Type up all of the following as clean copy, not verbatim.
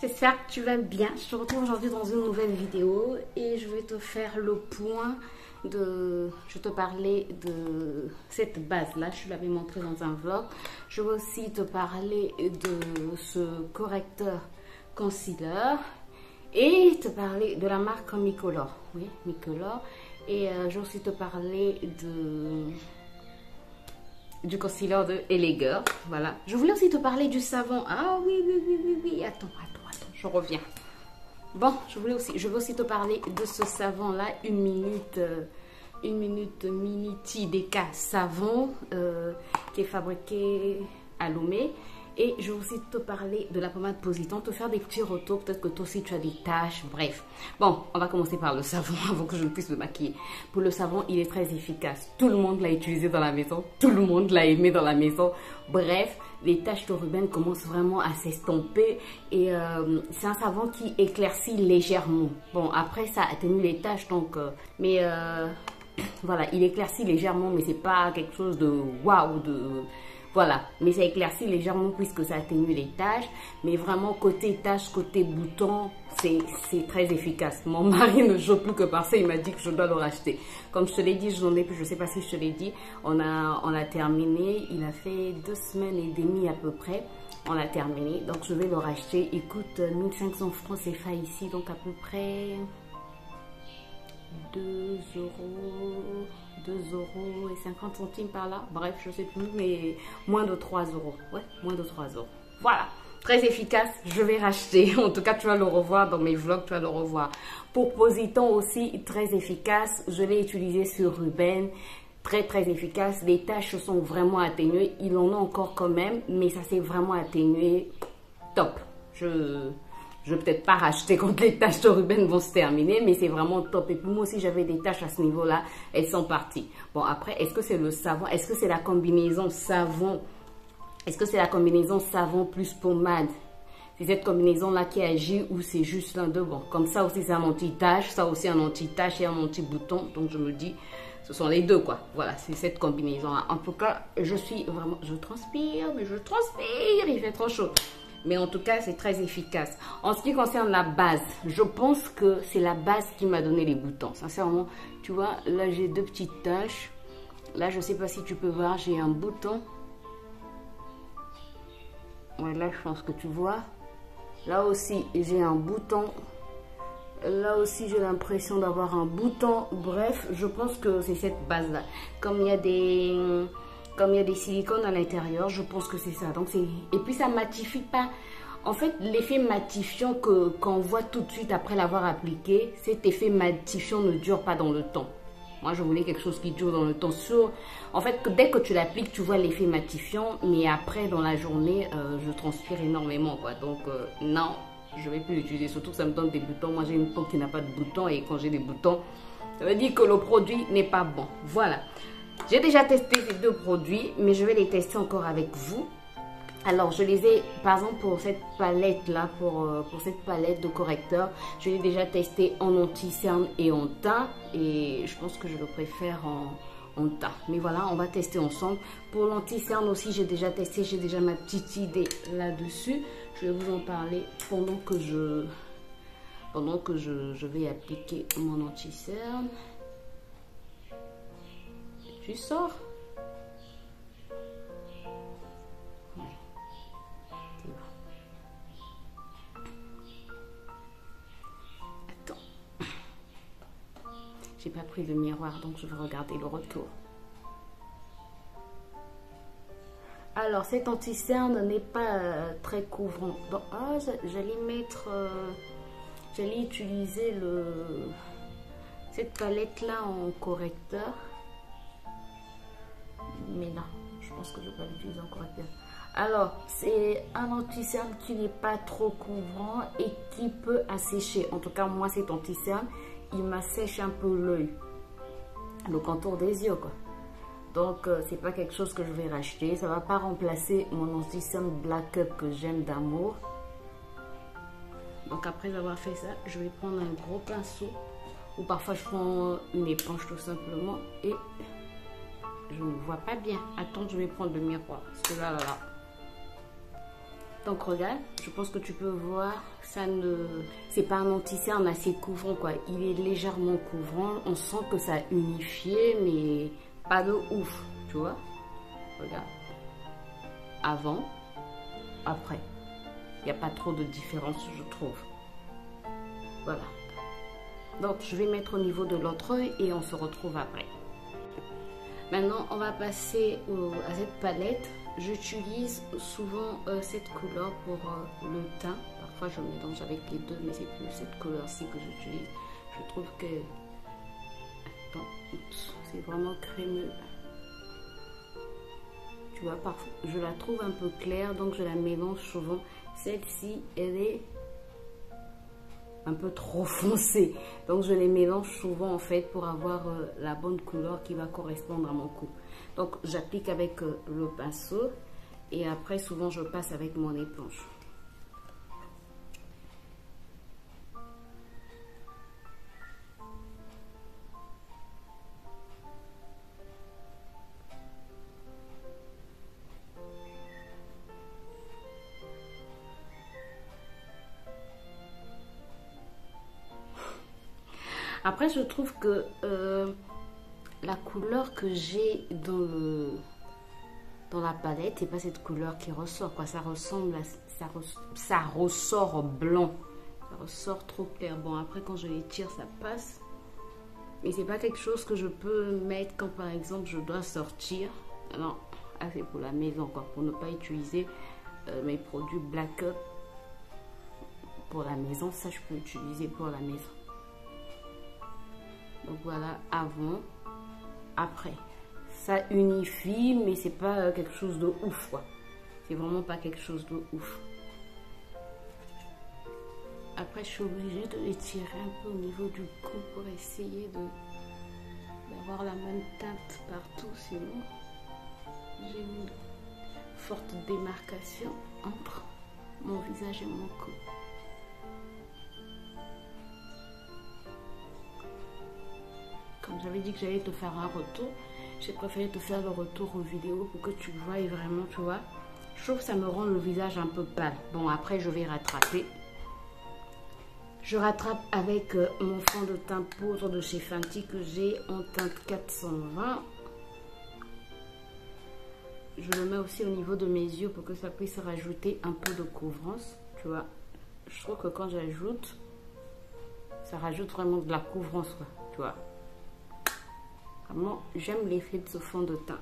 J'espère que tu vas bien. Je te retrouve aujourd'hui dans une nouvelle vidéo et je vais te faire le point de... Je vais te parler de cette base-là. Je l'avais montré dans un vlog. Je vais aussi te parler de ce correcteur concealer et te parler de la marque Micolor. Oui, Micolor. Et je vais aussi te parler du concealer de Elegeur. Voilà. Je voulais aussi te parler du savon. Ah oui. Attends. Je reviens. Bon, je vais aussi te parler de ce savon-là. Une minute Minity DK savon qui est fabriqué à Lomé. Et je vais aussi te parler de la pommade Positon, te faire des petits retours. Peut-être que toi aussi tu as des taches, bref. Bon, on va commencer par le savon avant que je ne puisse me maquiller. Pour le savon, il est très efficace. Tout le monde l'a utilisé dans la maison. Tout le monde l'a aimé dans la maison. Bref, les taches de ruben commencent vraiment à s'estomper. Et c'est un savon qui éclaircit légèrement. Bon, après ça atténue les taches, donc... voilà, il éclaircit légèrement, mais c'est pas quelque chose de waouh, voilà, mais ça éclaircit légèrement puisque ça atténue les taches. Mais vraiment, côté taches, côté boutons, c'est très efficace. Mon mari ne joue plus que par ça. Il m'a dit que je dois le racheter. Comme je te l'ai dit, je n'en ai plus. Je ne sais pas si je te l'ai dit. On a terminé. Il a fait 2 semaines et demie à peu près. On a terminé. Donc, je vais le racheter. Il coûte 1500 francs CFA ici. Donc, à peu près 2 euros et 50 centimes par là. Bref, je sais plus, mais moins de 3 euros. Ouais, moins de 3 euros. Voilà, très efficace. Je vais racheter. En tout cas, tu vas le revoir dans mes vlogs, tu vas le revoir. Pour Positon aussi, très efficace. Je l'ai utilisé sur ruben. Très efficace. Les taches sont vraiment atténuées. Il en a encore quand même, mais ça s'est vraiment atténué. Top. Je vais peut-être pas racheter quand les taches de ruben vont se terminer, mais c'est vraiment top. Et puis moi aussi, j'avais des taches à ce niveau-là. Elles sont parties. Bon, après, est-ce que c'est le savon? Est-ce que c'est la combinaison savon? Est-ce que c'est la combinaison savon plus pommade? C'est cette combinaison-là qui agit ou c'est juste l'un de bon? Comme ça aussi, c'est un anti-tache. Ça aussi, un anti-tache et un anti-bouton. Donc, je me dis, ce sont les deux, quoi. Voilà, c'est cette combinaison-là. En tout cas, je suis vraiment... Je transpire, mais je transpire. Il fait trop chaud. Mais en tout cas, c'est très efficace. En ce qui concerne la base, je pense que c'est la base qui m'a donné les boutons. Sincèrement, tu vois, là, j'ai 2 petites taches. Là, je ne sais pas si tu peux voir, j'ai un bouton. Ouais, là, je pense que tu vois. Là aussi, j'ai un bouton. Là aussi, j'ai l'impression d'avoir un bouton. Bref, je pense que c'est cette base-là. Comme il y a des silicones à l'intérieur, je pense que c'est ça. Donc et puis ça matifie pas. En fait, l'effet matifiant qu'on voit tout de suite après l'avoir appliqué, cet effet matifiant ne dure pas dans le temps. Moi, je voulais quelque chose qui dure dans le temps. En fait, dès que tu l'appliques, tu vois l'effet matifiant, mais après, dans la journée, je transpire énormément, quoi. Donc, non, je vais plus l'utiliser. Surtout que ça me donne des boutons. Moi, j'ai une peau qui n'a pas de boutons, et quand j'ai des boutons, ça veut dire que le produit n'est pas bon. Voilà. J'ai déjà testé ces 2 produits, mais je vais les tester encore avec vous. Alors, je les ai, par exemple, pour cette palette-là, pour cette palette de correcteurs, je l'ai déjà testé en anti-cerne et en teint. Et je pense que je le préfère en teint. Mais voilà, on va tester ensemble. Pour l'anti-cerne aussi, j'ai déjà testé, j'ai déjà ma petite idée là-dessus. Je vais vous en parler pendant que je vais appliquer mon anti-cerne. Tu sors. Ouais. Attends. J'ai pas pris le miroir, donc je vais regarder le retour. Alors, cet anti-cerne n'est pas très couvrant. Donc, j'allais utiliser cette palette-là en correcteur. Mais non, je pense que je vais pas l'utiliser en correcteur. Alors, c'est un anti-cerne qui n'est pas trop couvrant et qui peut assécher. En tout cas, moi, cet anti-cerne, il m'assèche un peu l'œil. Le contour des yeux, quoi. Donc, c'est pas quelque chose que je vais racheter. Ça va pas remplacer mon anti-cerne Black Up que j'aime d'amour. Donc, après avoir fait ça, je vais prendre un gros pinceau. Ou parfois, je prends une éponge tout simplement et... Je ne vois pas bien. Attends, je vais prendre le miroir. Parce que là. Donc regarde, je pense que tu peux voir, ça ne, c'est pas un anti-cerne assez couvrant quoi. Il est légèrement couvrant, on sent que ça a unifié, mais pas de ouf, tu vois. Regarde, avant, après, il n'y a pas trop de différence je trouve. Voilà. Donc je vais mettre au niveau de l'autre œil et on se retrouve après. Maintenant on va passer à cette palette. J'utilise souvent cette couleur pour le teint. Parfois je mélange avec les deux, mais c'est plus cette couleur-ci que j'utilise. Je trouve que c'est vraiment crémeux. Tu vois, parfois je la trouve un peu claire, donc je la mélange souvent. Celle-ci, elle est un peu trop foncée, donc je les mélange souvent en fait pour avoir la bonne couleur qui va correspondre à mon cou. Donc j'applique avec le pinceau et après souvent je passe avec mon éponge. Après, je trouve que la couleur que j'ai dans la palette, c'est pas cette couleur qui ressort, quoi. Ça ressemble à, ça ressort blanc. Ça ressort trop clair. Bon, après, quand je les tire, ça passe. Mais c'est pas quelque chose que je peux mettre quand, par exemple, je dois sortir. Non, c'est pour la maison, quoi. Pour ne pas utiliser mes produits Black Up pour la maison. Ça, je peux utiliser pour la maison. Donc voilà, avant, après. Ça unifie, mais c'est pas quelque chose de ouf, quoi. C'est vraiment pas quelque chose de ouf. Après, je suis obligée de les tirer un peu au niveau du cou pour essayer d'avoir la même teinte partout. Sinon, j'ai une forte démarcation entre mon visage et mon cou. Comme j'avais dit que j'allais te faire un retour, j'ai préféré te faire le retour en vidéo pour que tu vois vraiment, tu vois. Je trouve que ça me rend le visage un peu pâle. Bon, après, je vais rattraper. Je rattrape avec mon fond de teint poudre de chez Fenty que j'ai en teinte 420. Je le mets aussi au niveau de mes yeux pour que ça puisse rajouter un peu de couvrance, tu vois. Je trouve que quand j'ajoute, ça rajoute vraiment de la couvrance, quoi, tu vois. Vraiment, j'aime l'effet de ce fond de teint.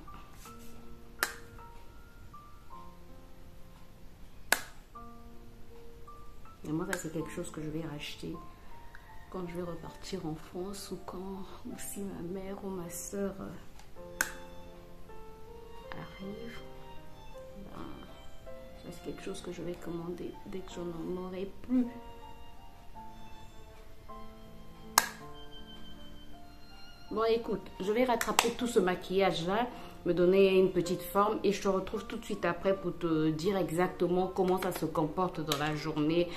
Et moi, ça c'est quelque chose que je vais racheter quand je vais repartir en France ou quand si ma mère ou ma soeur arrive. Ben, ça c'est quelque chose que je vais commander dès que je n'en aurai plus. Bon, écoute, je vais rattraper tout ce maquillage-là, me donner une petite forme et je te retrouve tout de suite après pour te dire exactement comment ça se comporte dans la journée,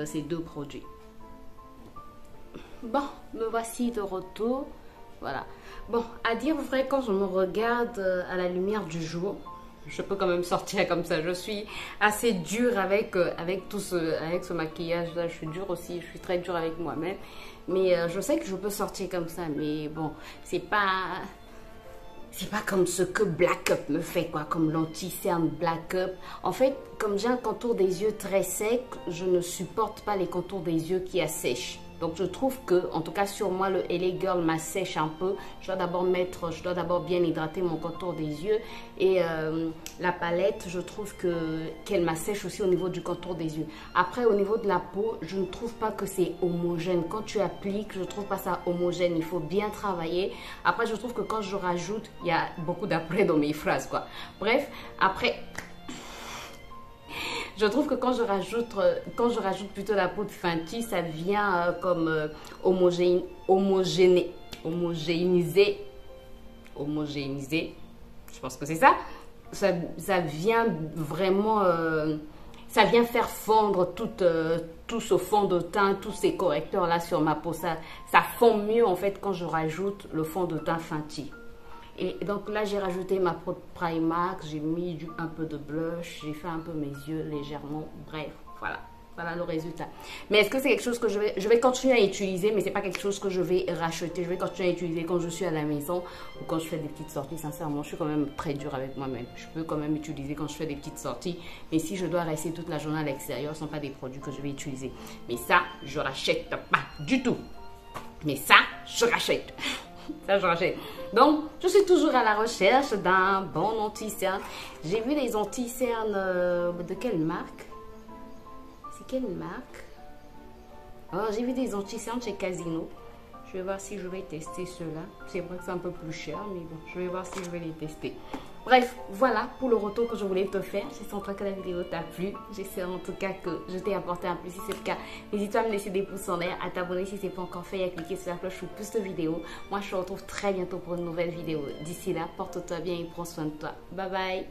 ces deux produits. Bon, me voici de retour. Voilà. Bon, à dire vrai, quand je me regarde à la lumière du jour, je peux quand même sortir comme ça. Je suis assez dure avec ce maquillage-là. Je suis dure aussi, je suis très dure avec moi-même. Mais je sais que je peux sortir comme ça. Mais bon, c'est pas comme ce que Black Up me fait, quoi. Comme l'anti-cerne Black Up. En fait, comme j'ai un contour des yeux très sec, je ne supporte pas les contours des yeux qui assèchent. Donc je trouve que, en tout cas sur moi, le LA Girl m'assèche un peu. Je dois d'abord bien hydrater mon contour des yeux. Et la palette, je trouve qu'elle m'assèche aussi au niveau du contour des yeux. Après, au niveau de la peau, je ne trouve pas que c'est homogène. Quand tu appliques, je ne trouve pas ça homogène. Il faut bien travailler. Après, je trouve que quand je rajoute, il y a beaucoup d'après dans mes phrases, quoi. Bref, après... Je trouve que quand je rajoute plutôt la peau de Fenty, ça vient comme homogénéiser. Je pense que c'est ça. Ça vient vraiment, ça vient faire fondre tout ce fond de teint, tous ces correcteurs là sur ma peau. Ça fond mieux en fait quand je rajoute le fond de teint Fenty. Et donc là, j'ai rajouté ma poudre Primark, j'ai mis un peu de blush, j'ai fait un peu mes yeux légèrement. Bref, voilà. Voilà le résultat. Mais est-ce que c'est quelque chose que je vais continuer à utiliser, mais c'est pas quelque chose que je vais racheter. Je vais continuer à utiliser quand je suis à la maison ou quand je fais des petites sorties. Sincèrement, je suis quand même très dure avec moi-même. Je peux quand même utiliser quand je fais des petites sorties. Mais si je dois rester toute la journée à l'extérieur, ce ne sont pas des produits que je vais utiliser. Mais ça, je rachète pas du tout. Mais ça, je rachète. Ça, je rachète. Donc, je suis toujours à la recherche d'un bon anti-cerne. J'ai vu des anti-cernes de quelle marque? C'est quelle marque? Oh, j'ai vu des anti-cernes chez Casino. Je vais voir si je vais tester ceux-là. C'est vrai que c'est un peu plus cher, mais bon, je vais voir si je vais les tester. Bref, voilà pour le retour que je voulais te faire. J'espère que la vidéo t'a plu. J'espère en tout cas que je t'ai apporté un plus. Si c'est le cas, n'hésite pas à me laisser des pouces en l'air, à t'abonner si ce n'est pas encore fait et à cliquer sur la cloche pour plus de vidéos. Moi, je te retrouve très bientôt pour une nouvelle vidéo. D'ici là, porte-toi bien et prends soin de toi. Bye bye.